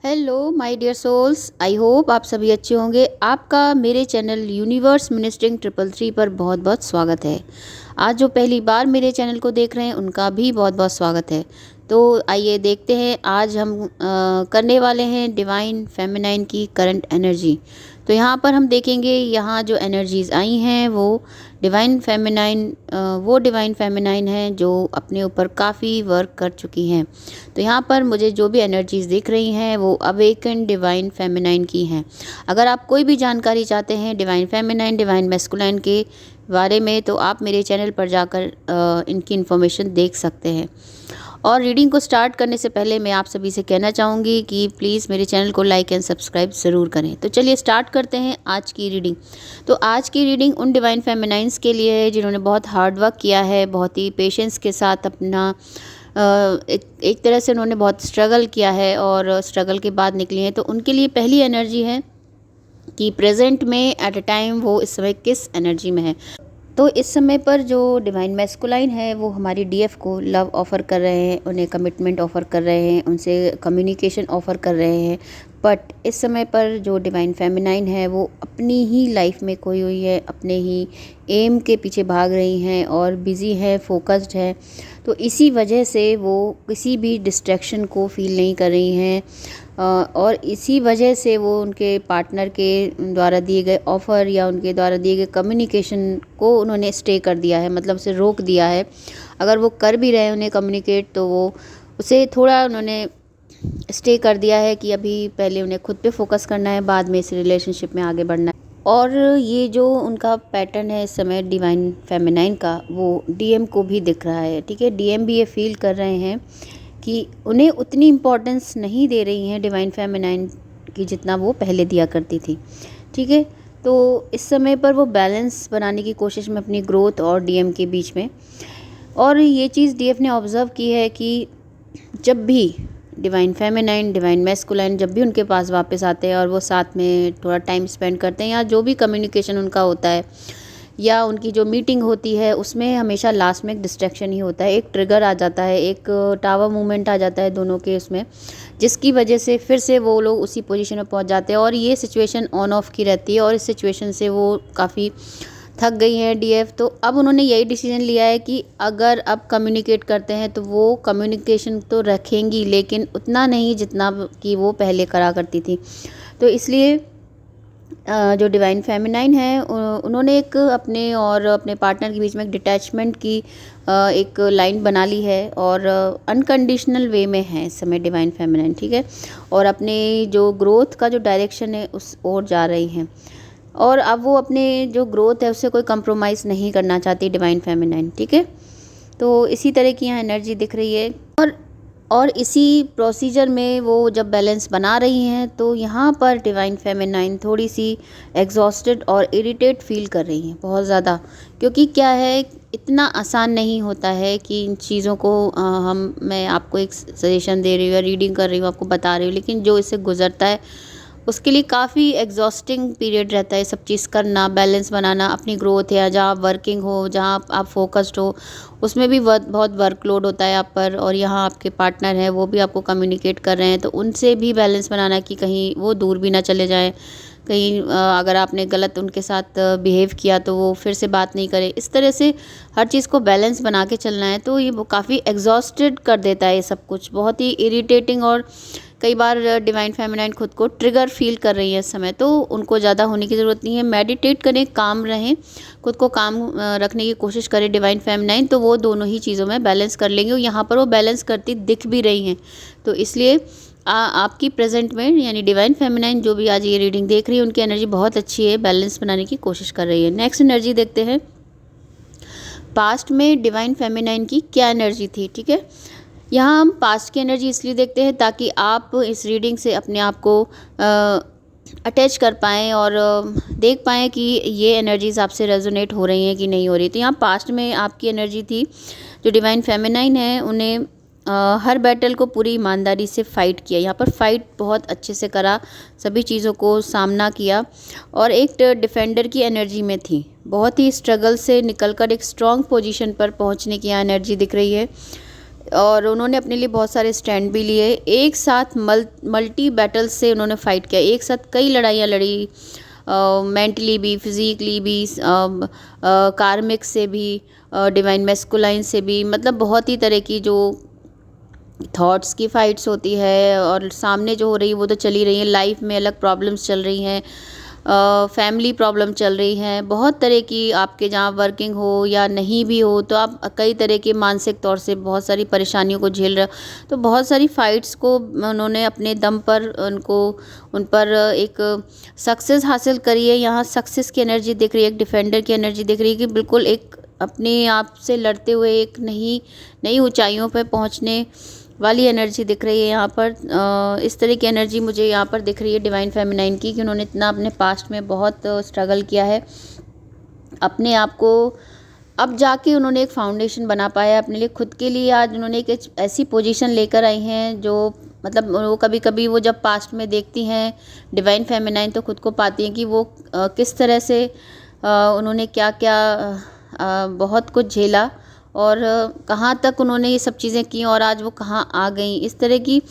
Hello my dear souls, I hope आप सभी अच्छे होंगे। आपका मेरे चैनल यूनिवर्स मिनिस्टरिंग 333 पर बहुत बहुत स्वागत है। आज जो पहली बार मेरे चैनल को देख रहे हैं उनका भी बहुत बहुत स्वागत है। तो आइए देखते हैं, आज हम करने वाले हैं डिवाइन फेमिनाइन की करंट एनर्जी। तो यहाँ पर हम देखेंगे, यहाँ जो एनर्जीज़ आई हैं वो डिवाइन फेमिनाइन हैं जो अपने ऊपर काफ़ी वर्क कर चुकी हैं। तो यहाँ पर मुझे जो भी एनर्जीज़ दिख रही हैं वो अवेकन डिवाइन फेमिनाइन की हैं। अगर आप कोई भी जानकारी चाहते हैं डिवाइन फेमिनाइन, डिवाइन मैस्कुलाइन के बारे में, तो आप मेरे चैनल पर जाकर इनकी इन्फॉर्मेशन देख सकते हैं। और रीडिंग को स्टार्ट करने से पहले मैं आप सभी से कहना चाहूँगी कि प्लीज़ मेरे चैनल को लाइक एंड सब्सक्राइब ज़रूर करें। तो चलिए स्टार्ट करते हैं आज की रीडिंग। तो आज की रीडिंग उन डिवाइन फेमिनाइंस के लिए है जिन्होंने बहुत हार्ड वर्क किया है, बहुत ही पेशेंस के साथ अपना एक तरह से उन्होंने बहुत स्ट्रगल किया है और स्ट्रगल के बाद निकली हैं। तो उनके लिए पहली एनर्जी है कि प्रेजेंट में एट अ टाइम वो इस समय किस एनर्जी में है। तो इस समय पर जो डिवाइन मैस्कुलाइन है वो हमारी डीएफ को लव ऑफ़र कर रहे हैं, उन्हें कमिटमेंट ऑफ़र कर रहे हैं, उनसे कम्युनिकेशन ऑफ़र कर रहे हैं। बट इस समय पर जो डिवाइन फेमिनाइन है वो अपनी ही लाइफ में खोई हुई है, अपने ही एम के पीछे भाग रही हैं और बिज़ी है, फोकस्ड है। तो इसी वजह से वो किसी भी डिस्ट्रैक्शन को फील नहीं कर रही हैं और इसी वजह से वो उनके पार्टनर के द्वारा दिए गए ऑफ़र या उनके द्वारा दिए गए कम्युनिकेशन को उन्होंने स्टे कर दिया है, मतलब उसे रोक दिया है। अगर वो कर भी रहे हैं उन्हें कम्युनिकेट, तो वो उसे थोड़ा उन्होंने स्टे कर दिया है कि अभी पहले उन्हें खुद पे फोकस करना है, बाद में इस रिलेशनशिप में आगे बढ़ना है। और ये जो उनका पैटर्न है इस समय डिवाइन फेमिनाइन का, वो डीएम को भी दिख रहा है। ठीक है, डीएम भी ये फील कर रहे हैं कि उन्हें उतनी इम्पोर्टेंस नहीं दे रही हैं डिवाइन फेमिनाइन की जितना वो पहले दिया करती थी। ठीक है, तो इस समय पर वो बैलेंस बनाने की कोशिश में अपनी ग्रोथ और डीएम के बीच में। और ये चीज़ डीएफ ने ऑब्ज़र्व की है कि जब भी डिवाइन फेमिनाइन, डिवाइन मैस्कुलाइन जब भी उनके पास वापस आते हैं और वो साथ में थोड़ा टाइम स्पेंड करते हैं या जो भी कम्युनिकेशन उनका होता है या उनकी जो मीटिंग होती है, उसमें हमेशा लास्ट में एक डिस्ट्रैक्शन ही होता है, एक ट्रिगर आ जाता है, एक टावर मूवमेंट आ जाता है दोनों के उसमें, जिसकी वजह से फिर से वो लोग उसी पोजीशन में पहुंच जाते हैं और ये सिचुएशन ऑन ऑफ की रहती है और इस सिचुएशन से वो काफ़ी थक गई हैं डीएफ। तो अब उन्होंने यही डिसीजन लिया है कि अगर अब कम्युनिकेट करते हैं तो वो कम्युनिकेशन तो रखेंगी, लेकिन उतना नहीं जितना कि वो पहले करा करती थी। तो इसलिए जो डिवाइन फेमिनाइन है उन्होंने एक अपने और अपने पार्टनर के बीच में एक डिटैचमेंट की एक लाइन बना ली है और अनकंडीशनल वे में है इस समय डिवाइन फेमिनाइन। ठीक है, और अपने जो ग्रोथ का जो डायरेक्शन है उस ओर जा रही हैं और अब वो अपने जो ग्रोथ है उससे कोई कंप्रोमाइज़ नहीं करना चाहती डिवाइन फेमिनाइन। ठीक है, तो इसी तरह की यहाँ एनर्जी दिख रही है और इसी प्रोसीजर में वो जब बैलेंस बना रही हैं तो यहाँ पर डिवाइन फेमिनाइन थोड़ी सी एग्जॉस्टेड और इरिटेट फील कर रही हैं बहुत ज़्यादा, क्योंकि क्या है, इतना आसान नहीं होता है कि इन चीज़ों को मैं आपको एक सजेशन दे रही हूँ या रीडिंग कर रही हूँ, आपको बता रही हूँ, लेकिन जो इससे गुजरता है उसके लिए काफ़ी एग्जॉस्टिंग पीरियड रहता है सब चीज़ करना, बैलेंस बनाना, अपनी ग्रोथ है जहाँ आप वर्किंग हो, जहाँ आप फोकस्ड हो, उसमें भी बहुत वर्कलोड होता है आप पर। और यहाँ आपके पार्टनर हैं वो भी आपको कम्युनिकेट कर रहे हैं, तो उनसे भी बैलेंस बनाना कि कहीं वो दूर भी ना चले जाएं, कहीं अगर आपने गलत उनके साथ बिहेव किया तो वो फिर से बात नहीं करे। इस तरह से हर चीज़ को बैलेंस बना के चलना है, तो ये वो काफ़ी एग्जॉस्टेड कर देता है ये सब कुछ, बहुत ही इरिटेटिंग। और कई बार डिवाइन फेमिनाइन खुद को ट्रिगर फील कर रही है इस समय, तो उनको ज़्यादा होने की ज़रूरत नहीं है। मेडिटेट करें, काम रहें, खुद को काम रखने की कोशिश करें डिवाइन फेमिनाइन, तो वो दोनों ही चीज़ों में बैलेंस कर लेंगे और यहाँ पर वो बैलेंस करती दिख भी रही हैं। तो इसलिए आपकी प्रेजेंट में यानी डिवाइन फेमिनाइन जो भी आज ये रीडिंग देख रही है उनकी एनर्जी बहुत अच्छी है, बैलेंस बनाने की कोशिश कर रही है। नेक्स्ट एनर्जी देखते हैं, पास्ट में डिवाइन फेमिनाइन की क्या एनर्जी थी। ठीक है, यहाँ हम पास्ट की एनर्जी इसलिए देखते हैं ताकि आप इस रीडिंग से अपने आप को अटैच कर पाएँ और देख पाएँ कि ये एनर्जीज़ आपसे रेजोनेट हो रही हैं कि नहीं हो रही। तो यहाँ पास्ट में आपकी एनर्जी थी, जो डिवाइन फेमिनाइन है उन्हें हर बैटल को पूरी ईमानदारी से फ़ाइट किया, यहाँ पर फ़ाइट बहुत अच्छे से करा, सभी चीज़ों को सामना किया और एक डिफेंडर की एनर्जी में थी, बहुत ही स्ट्रगल से निकलकर एक स्ट्रॉन्ग पोजीशन पर पहुँचने की यहाँ एनर्जी दिख रही है। और उन्होंने अपने लिए बहुत सारे स्टैंड भी लिए। एक साथ मल्टी बैटल्स से उन्होंने फ़ाइट किया, एक साथ कई लड़ाइयाँ लड़ी, मेंटली भी, फिज़िकली भी, कार्मिक से भी, डिवाइन मैस्कुलाइन से भी, मतलब बहुत ही तरह की जो थॉट्स की फ़ाइट्स होती है और सामने जो हो रही है वो तो चल ही रही है। लाइफ में अलग प्रॉब्लम्स चल रही हैं, फैमिली प्रॉब्लम चल रही हैं, बहुत तरह की, आपके जहाँ वर्किंग हो या नहीं भी हो तो आप कई तरह के मानसिक तौर से बहुत सारी परेशानियों को झेल रहे हो। तो बहुत सारी फ़ाइट्स को उन्होंने अपने दम पर उन पर एक सक्सेस हासिल करी है। यहाँ सक्सेस की एनर्जी दिख रही है, एक डिफेंडर की एनर्जी दिख रही है कि बिल्कुल एक अपने आप से लड़ते हुए एक नई ऊंचाइयों पर पहुंचने वाली एनर्जी दिख रही है यहाँ पर। इस तरह की एनर्जी मुझे यहाँ पर दिख रही है डिवाइन फेमिनाइन की, कि उन्होंने इतना अपने पास्ट में बहुत स्ट्रगल किया है अपने आप को, अब जाके उन्होंने एक फाउंडेशन बना पाया अपने लिए, खुद के लिए। आज उन्होंने एक ऐसी पोजीशन लेकर आई हैं जो मतलब वो कभी कभी वो जब पास्ट में देखती हैं डिवाइन फेमिनाइन तो खुद को पाती हैं कि वो किस तरह से उन्होंने क्या क्या बहुत कुछ झेला और कहाँ तक उन्होंने ये सब चीज़ें की और आज वो कहाँ आ गई। इस तरह की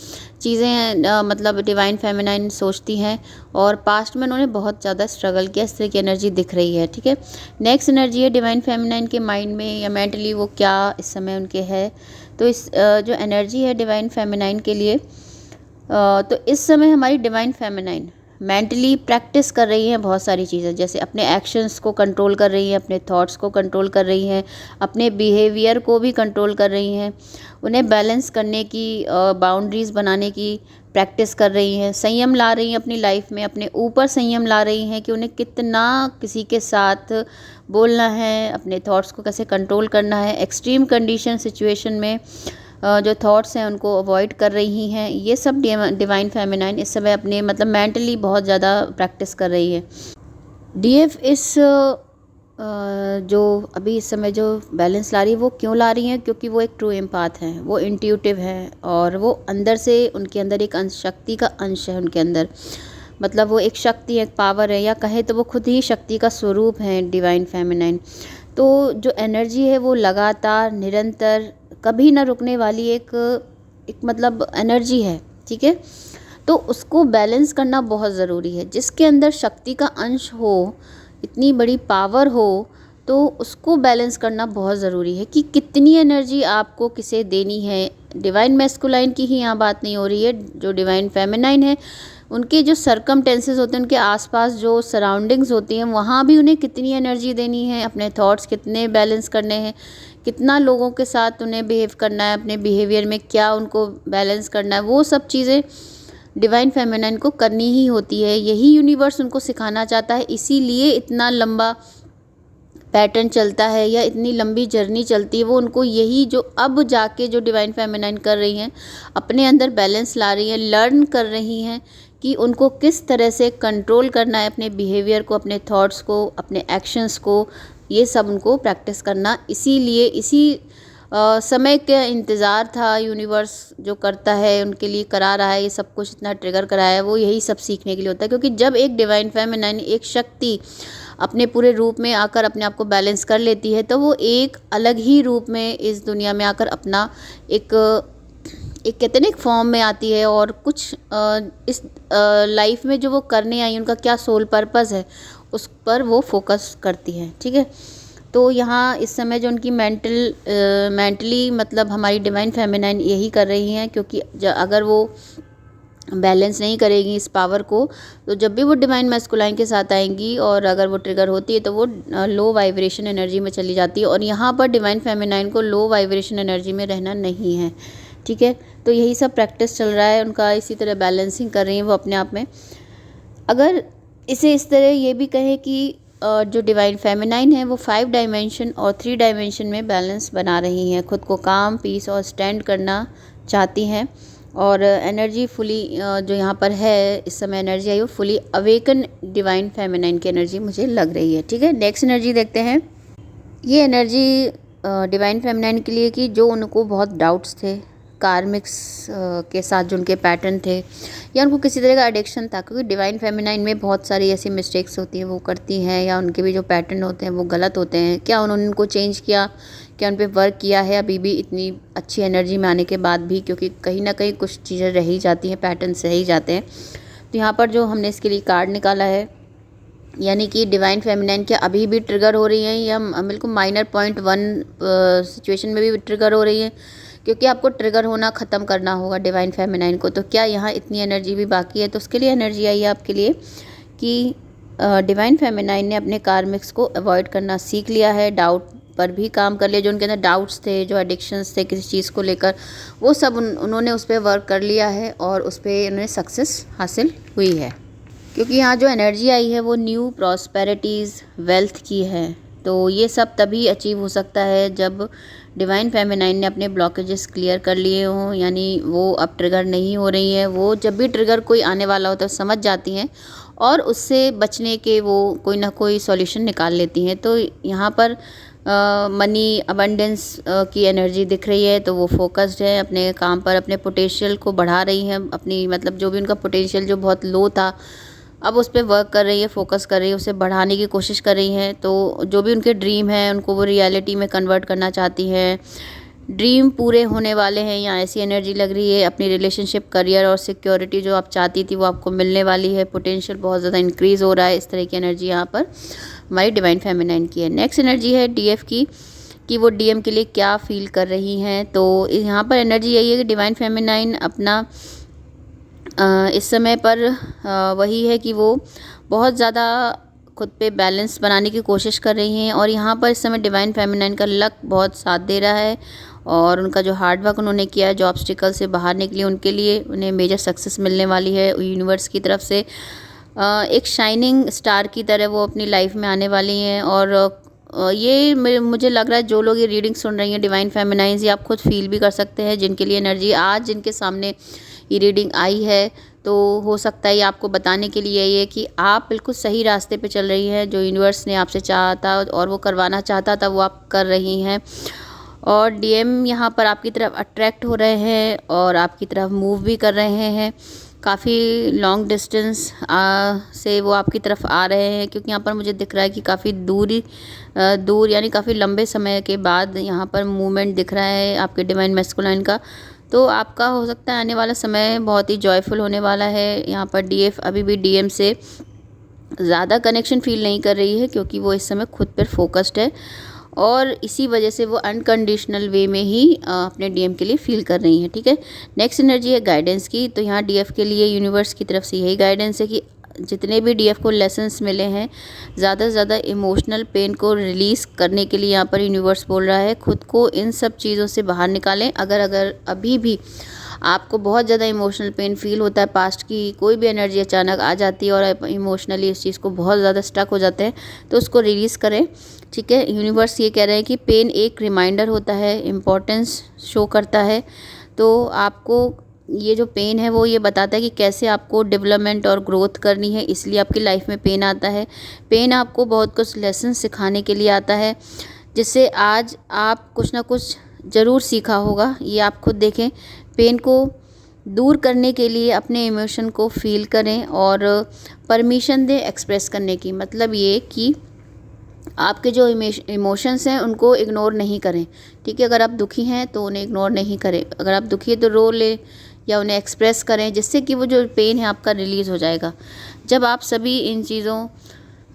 चीज़ें मतलब डिवाइन फेमिनाइन सोचती हैं और पास्ट में उन्होंने बहुत ज़्यादा स्ट्रगल किया, इस तरह की एनर्जी दिख रही है। ठीक है, नेक्स्ट एनर्जी है डिवाइन फेमिनाइन के माइंड में या मेंटली वो क्या इस समय उनके है। तो इस जो एनर्जी है डिवाइन फेमिनाइन के लिए, तो इस समय हमारी डिवाइन फेमिनाइन मेंटली प्रैक्टिस कर रही हैं बहुत सारी चीज़ें, जैसे अपने एक्शंस को कंट्रोल कर रही हैं, अपने थॉट्स को कंट्रोल कर रही हैं, अपने बिहेवियर को भी कंट्रोल कर रही हैं, उन्हें बैलेंस करने की, बाउंड्रीज़ बनाने की प्रैक्टिस कर रही हैं, संयम ला रही हैं अपनी लाइफ में, अपने ऊपर संयम ला रही हैं कि उन्हें कितना किसी के साथ बोलना है, अपने थॉट्स को कैसे कंट्रोल करना है, एक्सट्रीम कंडीशन सिचुएशन में जो थॉट्स हैं उनको अवॉइड कर रही हैं। ये सब डिवाइन फेमिनाइन इस समय अपने मतलब मेंटली बहुत ज़्यादा प्रैक्टिस कर रही है। डीएफ इस जो अभी इस समय जो बैलेंस ला रही है वो क्यों ला रही हैं, क्योंकि वो एक ट्रू एम्पाथ हैं, वो इंट्यूटिव हैं और वो अंदर से उनके अंदर एक अंश, शक्ति का अंश है उनके अंदर, मतलब वो एक शक्ति है, एक पावर है, या कहे तो वो खुद ही शक्ति का स्वरूप है डिवाइन फेमिनाइन। तो जो एनर्जी है वो लगातार निरंतर कभी ना रुकने वाली एक मतलब एनर्जी है। ठीक है, तो उसको बैलेंस करना बहुत ज़रूरी है। जिसके अंदर शक्ति का अंश हो, इतनी बड़ी पावर हो, तो उसको बैलेंस करना बहुत ज़रूरी है कि कितनी एनर्जी आपको किसे देनी है। डिवाइन मैस्कुलाइन की ही यहाँ बात नहीं हो रही है, जो डिवाइन फेमिनाइन है उनके जो सरकमटेंसेस होते हैं, उनके आसपास जो सराउंडिंग्स होती हैं, वहाँ भी उन्हें कितनी एनर्जी देनी है, अपने थॉट्स कितने बैलेंस करने हैं, कितना लोगों के साथ उन्हें बिहेव करना है, अपने बिहेवियर में क्या उनको बैलेंस करना है, वो सब चीज़ें डिवाइन फेमिनाइन को करनी ही होती है। यही यूनिवर्स उनको सिखाना चाहता है, इसीलिए इतना लंबा पैटर्न चलता है या इतनी लंबी जर्नी चलती है। वो उनको यही जो अब जाके जो डिवाइन फेमिनाइन कर रही हैं, अपने अंदर बैलेंस ला रही हैं, लर्न कर रही हैं कि उनको किस तरह से कंट्रोल करना है अपने बिहेवियर को, अपने थॉट्स को, अपने एक्शंस को, ये सब उनको प्रैक्टिस करना। इसीलिए इसी समय का इंतज़ार था, यूनिवर्स जो करता है उनके लिए करा रहा है, ये सब कुछ इतना ट्रिगर कराया है, वो यही सब सीखने के लिए होता है। क्योंकि जब एक डिवाइन फेमिनाइन, एक शक्ति अपने पूरे रूप में आकर अपने आप को बैलेंस कर लेती है, तो वो एक अलग ही रूप में इस दुनिया में आकर अपना एक कहते हैं एक फॉर्म में आती है और कुछ इस लाइफ में जो वो करने आई, उनका क्या सोल पर्पस है, उस पर वो फोकस करती है। ठीक है, तो यहाँ इस समय जो उनकी मेंटली मतलब हमारी डिवाइन फेमिनाइन यही कर रही हैं, क्योंकि अगर वो बैलेंस नहीं करेगी इस पावर को, तो जब भी वो डिवाइन मैस्कुलाइन के साथ आएंगी और अगर वो ट्रिगर होती है तो वो लो वाइब्रेशन एनर्जी में चली जाती है, और यहाँ पर डिवाइन फेमिनाइन को लो वाइब्रेशन एनर्जी में रहना नहीं है। ठीक है, तो यही सब प्रैक्टिस चल रहा है उनका, इसी तरह बैलेंसिंग कर रही हैं वो अपने आप में। अगर इसे इस तरह ये भी कहें कि जो डिवाइन फेमिनाइन है वो 5 डायमेंशन और 3 डायमेंशन में बैलेंस बना रही हैं, खुद को काम, पीस और स्टैंड करना चाहती हैं। और एनर्जी फुली जो यहाँ पर है इस समय एनर्जी आई वो फुली अवेकन डिवाइन फेमिनाइन की एनर्जी मुझे लग रही है। ठीक है, नेक्स्ट एनर्जी देखते हैं। ये एनर्जी डिवाइन फेमिनाइन के लिए कि जो उनको बहुत डाउट्स थे, कार्मिक्स के साथ जो उनके पैटर्न थे, या उनको किसी तरह का एडिक्शन था, क्योंकि डिवाइन फेमिनाइन में बहुत सारी ऐसी मिस्टेक्स होती हैं वो करती हैं, या उनके भी जो पैटर्न होते हैं वो गलत होते हैं। क्या उन्होंने उनको चेंज किया, क्या उन पे वर्क किया है अभी भी इतनी अच्छी एनर्जी में आने के बाद भी? क्योंकि कहीं ना कहीं कुछ चीज़ें रह ही जाती हैं, पैटर्न्स रह ही जाते हैं। तो यहाँ पर जो हमने इसके लिए कार्ड निकाला है, यानी कि डिवाइन फेमिनाइन क्या अभी भी ट्रिगर हो रही हैं, या बिल्कुल माइनर .1 सिचुएशन में भी ट्रिगर हो रही हैं, क्योंकि आपको ट्रिगर होना ख़त्म करना होगा डिवाइन फेमिनाइन को। तो क्या यहाँ इतनी एनर्जी भी बाकी है? तो उसके लिए एनर्जी आई है आपके लिए कि डिवाइन फेमिनाइन ने अपने कार्मिक्स को अवॉइड करना सीख लिया है, डाउट पर भी काम कर लिया। जो उनके अंदर डाउट्स थे, जो एडिक्शंस थे किसी चीज़ को लेकर, वो सब उन्होंने उस पर वर्क कर लिया है और उस पर उन्हें सक्सेस हासिल हुई है। क्योंकि यहाँ जो एनर्जी आई है वो न्यू प्रॉस्पेरिटीज़, वेल्थ की है। तो ये सब तभी अचीव हो सकता है जब डिवाइन फेमिनाइन ने अपने ब्लॉकेजेस क्लियर कर लिए हों, यानी वो अब ट्रिगर नहीं हो रही है। वो जब भी ट्रिगर कोई आने वाला होता है तो समझ जाती हैं और उससे बचने के वो कोई ना कोई सॉल्यूशन निकाल लेती हैं। तो यहाँ पर मनी अबंडेंस की एनर्जी दिख रही है, तो वो फोकस्ड है अपने काम पर, अपने पोटेंशियल को बढ़ा रही हैं, अपनी मतलब जो भी उनका पोटेंशियल जो बहुत लो था अब उस पर वर्क कर रही है, फोकस कर रही है, उसे बढ़ाने की कोशिश कर रही हैं। तो जो भी उनके ड्रीम है उनको वो रियलिटी में कन्वर्ट करना चाहती हैं, ड्रीम पूरे होने वाले हैं। यहाँ ऐसी एनर्जी लग रही है, अपनी रिलेशनशिप, करियर और सिक्योरिटी जो आप चाहती थी वो आपको मिलने वाली है, पोटेंशियल बहुत ज़्यादा इंक्रीज़ हो रहा है। इस तरह की एनर्जी यहाँ पर हमारी डिवाइन फेमिनाइन की है। नेक्स्ट एनर्जी है डीएफ की, कि वो डीएम के लिए क्या फील कर रही हैं। तो यहाँ पर एनर्जी यही है कि डिवाइन फेमिनाइन अपना इस समय पर वही है कि वो बहुत ज़्यादा खुद पे बैलेंस बनाने की कोशिश कर रही हैं। और यहाँ पर इस समय डिवाइन फेमिनाइन का लक बहुत साथ दे रहा है, और उनका जो हार्ड वर्क उन्होंने किया है, जो ऑब्स्टिकल से बाहर निकली, उनके लिए उन्हें मेजर सक्सेस मिलने वाली है यूनिवर्स की तरफ से। एक शाइनिंग स्टार की तरह वो अपनी लाइफ में आने वाली हैं। और ये मुझे लग रहा है जो लोग ये रीडिंग सुन रही हैं डिवाइन फेमिनाइन्स, ये आप खुद फील भी कर सकते हैं, जिनके लिए एनर्जी आज जिनके सामने ये रीडिंग आई है। तो हो सकता है ये आपको बताने के लिए ये कि आप बिल्कुल सही रास्ते पे चल रही हैं, जो यूनिवर्स ने आपसे चाहा था और वो करवाना चाहता था वो आप कर रही हैं। और डीएम यहाँ पर आपकी तरफ अट्रैक्ट हो रहे हैं और आपकी तरफ मूव भी कर रहे हैं। काफ़ी लॉन्ग डिस्टेंस से वो आपकी तरफ आ रहे हैं, क्योंकि यहाँ पर मुझे दिख रहा है कि काफ़ी दूर यानी काफ़ी लंबे समय के बाद यहाँ पर मूवमेंट दिख रहा है आपके डिवाइन मैस्कुलाइन का। तो आपका हो सकता है आने वाला समय बहुत ही जॉयफुल होने वाला है। यहाँ पर डीएफ अभी भी डीएम से ज़्यादा कनेक्शन फील नहीं कर रही है, क्योंकि वो इस समय खुद पर फोकस्ड है, और इसी वजह से वो अनकंडीशनल वे में ही अपने डीएम के लिए फील कर रही हैं। ठीक है, नेक्स्ट एनर्जी है गाइडेंस की। तो यहाँ डीएफ के लिए यूनिवर्स की तरफ से यही गाइडेंस है कि जितने भी डीएफ को लेसन्स मिले हैं, ज़्यादा से ज़्यादा इमोशनल पेन को रिलीज़ करने के लिए यहाँ पर यूनिवर्स बोल रहा है खुद को इन सब चीज़ों से बाहर निकालें। अगर अभी भी आपको बहुत ज़्यादा इमोशनल पेन फील होता है, पास्ट की कोई भी एनर्जी अचानक आ जाती है और आप इमोशनली इस चीज़ को बहुत ज़्यादा स्टक हो जाते हैं, तो उसको रिलीज़ करें। ठीक है, यूनिवर्स ये कह रहे हैं कि पेन एक रिमाइंडर होता है, इम्पोर्टेंस शो करता है। तो आपको ये जो पेन है वो ये बताता है कि कैसे आपको डेवलपमेंट और ग्रोथ करनी है, इसलिए आपकी लाइफ में पेन आता है। पेन आपको बहुत कुछ लेसन सिखाने के लिए आता है, जिससे आज आप कुछ ना कुछ ज़रूर सीखा होगा। ये आप खुद देखें, पेन को दूर करने के लिए अपने इमोशन को फील करें और परमिशन दें एक्सप्रेस करने की। मतलब ये कि आपके जो इमोशंस हैं उनको इग्नोर नहीं करें। ठीक है, अगर आप दुखी हैं तो उन्हें इग्नोर नहीं करें, अगर आप दुखी हैं तो रो लें या उन्हें एक्सप्रेस करें, जिससे कि वो जो पेन है आपका रिलीज़ हो जाएगा। जब आप सभी इन चीज़ों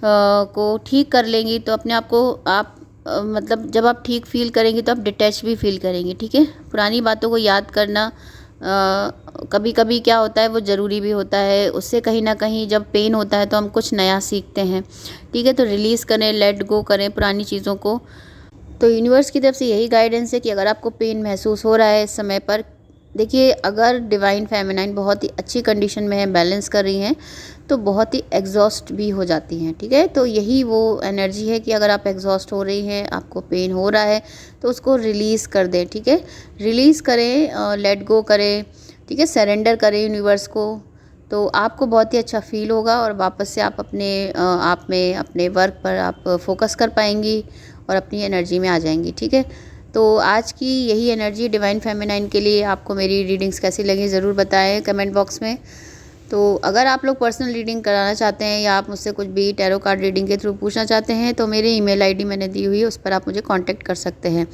को ठीक कर लेंगी तो अपने आप को आप मतलब जब आप ठीक फील करेंगी तो आप डिटैच भी फील करेंगी। ठीक है, पुरानी बातों को याद करना कभी कभी क्या होता है वो ज़रूरी भी होता है। उससे कहीं ना कहीं जब पेन होता है तो हम कुछ नया सीखते हैं। ठीक है, तो रिलीज़ करें, लेट गो करें पुरानी चीज़ों को। तो यूनिवर्स की तरफ से यही गाइडेंस है कि अगर आपको पेन महसूस हो रहा है इस समय पर, देखिए अगर डिवाइन फेमिनाइन बहुत ही अच्छी कंडीशन में है, बैलेंस कर रही हैं, तो बहुत ही एग्जॉस्ट भी हो जाती हैं। ठीक है, तो यही वो एनर्जी है कि अगर आप एग्जॉस्ट हो रही हैं, आपको पेन हो रहा है, तो उसको रिलीज़ कर दें। ठीक है, रिलीज़ करें, लेट गो करें। ठीक है, सरेंडर करें यूनिवर्स को, तो आपको बहुत ही अच्छा फील होगा और वापस से आप अपने आप में अपने वर्क पर आप फोकस कर पाएंगी और अपनी एनर्जी में आ जाएंगी। ठीक है, तो आज की यही एनर्जी डिवाइन फेमिनाइन के लिए। आपको मेरी रीडिंग्स कैसी लगी ज़रूर बताएं कमेंट बॉक्स में। तो अगर आप लोग पर्सनल रीडिंग कराना चाहते हैं या आप मुझसे कुछ भी टैरो कार्ड रीडिंग के थ्रू पूछना चाहते हैं तो मेरी ईमेल आईडी मैंने दी हुई है, उस पर आप मुझे कांटेक्ट कर सकते हैं।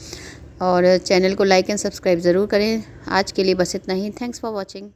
और चैनल को लाइक एंड सब्सक्राइब ज़रूर करें। आज के लिए बस इतना ही। Thanks for watching.